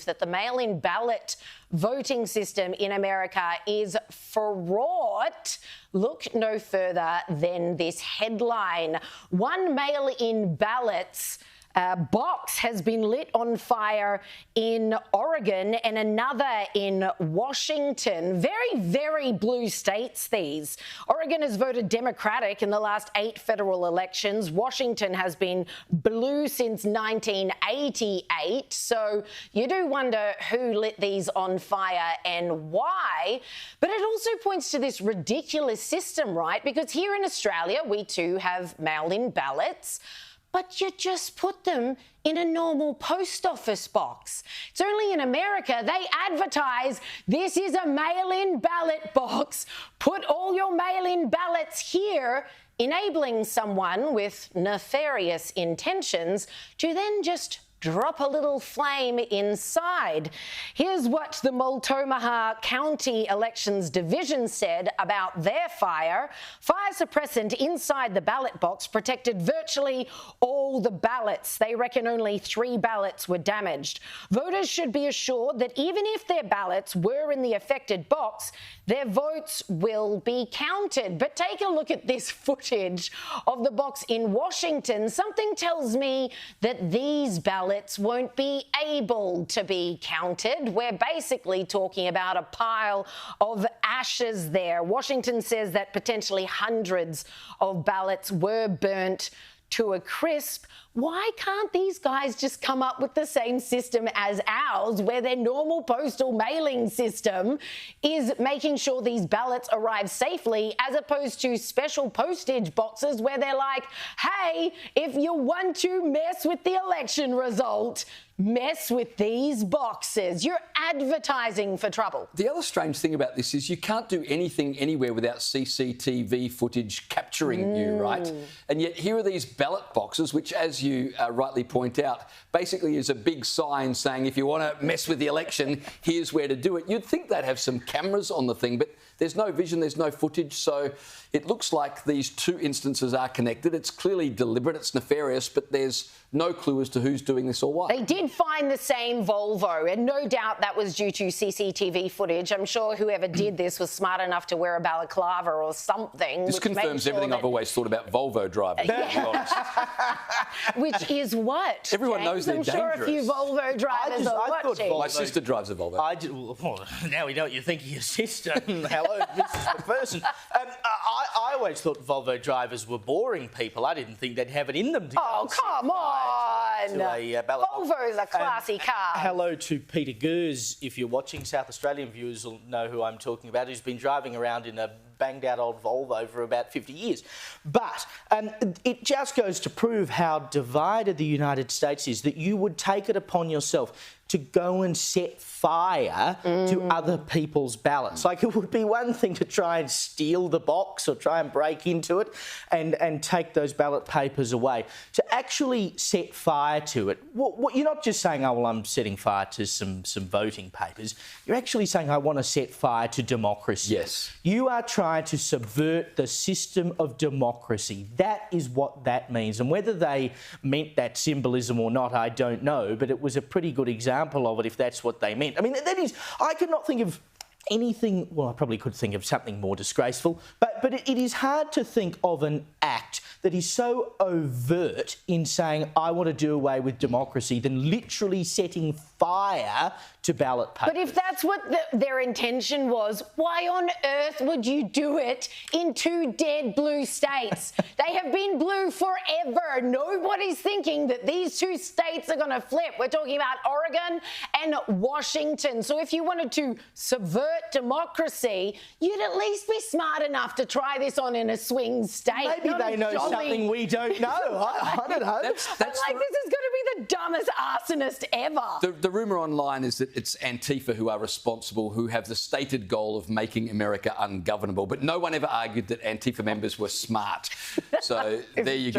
that the mail-in ballot voting system in America is fraught, look no further than this headline. One mail-in ballots box has been lit on fire in Oregon and another in Washington. Very, very blue states, these. Oregon has voted Democratic in the last 8 federal elections. Washington has been blue since 1988. So you do wonder who lit these on fire and why. But it also points to this ridiculous system, right? Because here in Australia, we too have mail-in ballots, but you just put them in a normal post office box. It's only in America they advertise this is a mail-in ballot box. Put all your mail-in ballots here, enabling someone with nefarious intentions to then just drop a little flame inside. Here's what the Multnomah County Elections Division said about their fire. Fire suppressant inside the ballot box protected virtually all the ballots. They reckon only 3 ballots were damaged. Voters should be assured that even if their ballots were in the affected box, their votes will be counted. But take a look at this footage of the box in Washington. Something tells me that these ballots won't be able to be counted. We're basically talking about a pile of ashes there. Washington says that potentially hundreds of ballots were burnt to a crisp. Why can't these guys just come up with the same system as ours, where their normal postal mailing system is making sure these ballots arrive safely, as opposed to special postage boxes where they're like, hey, if you want to mess with the election result, mess with these boxes. You're advertising for trouble. The other strange thing about this is you can't do anything anywhere without CCTV footage capturing you, right? And yet here are these ballot boxes, which, as you rightly point out, basically is a big sign saying if you want to mess with the election, here's where to do it. You'd think they'd have some cameras on the thing, but there's no vision, there's no footage, so it looks like these two instances are connected. It's clearly deliberate, it's nefarious, but there's no clue as to who's doing this or what. They did find the same Volvo, and no doubt that was due to CCTV footage. I'm sure whoever did this was smart enough to wear a balaclava or something. This confirms everything I've always thought about Volvo drivers, to be honest. Which is what? Everyone James? knows they're dangerous. I'm sure a few Volvo drivers are watching. My sister drives a Volvo. Well, now we know what you think of your sister. Hello, Mrs. McPherson. I always thought Volvo drivers were boring people. I didn't think they'd have it in them to go. Oh, come on. Volvo's a classy car. Hello to Peter Gers. If you're watching, South Australian viewers will know who I'm talking about, who's been driving around in a banged-out old Volvo for about 50 years. But it just goes to prove how divided the United States is, that you would take it upon yourself to go and set fire to other people's ballots. Like, it would be one thing to try and steal the box or try and break into it and take those ballot papers away. To actually set fire to it, you're not just saying, oh, well, I'm setting fire to some voting papers. You're actually saying, I want to set fire to democracy. Yes. You are trying to subvert the system of democracy. That is what that means. And whether they meant that symbolism or not, I don't know, but it was a pretty good example of it, if that's what they meant. I mean, that is, I could not think of anything, well, I probably could think of something more disgraceful, but it is hard to think of an act that is so overt in saying, I want to do away with democracy, than literally setting fire to ballot papers. But if that's what their intention was, why on earth would you do it in 2 dead blue states? They have been blue forever. Nobody's thinking that these 2 states are going to flip. We're talking about Oregon and Washington. So if you wanted to subvert democracy, you'd at least be smart enough to try this on in a swing state. Maybe they know something we don't know. I don't know. This is going to be the dumbest arsonist ever. The rumour online is that it's Antifa who are responsible, who have the stated goal of making America ungovernable. But no one ever argued that Antifa members were smart. So there you go.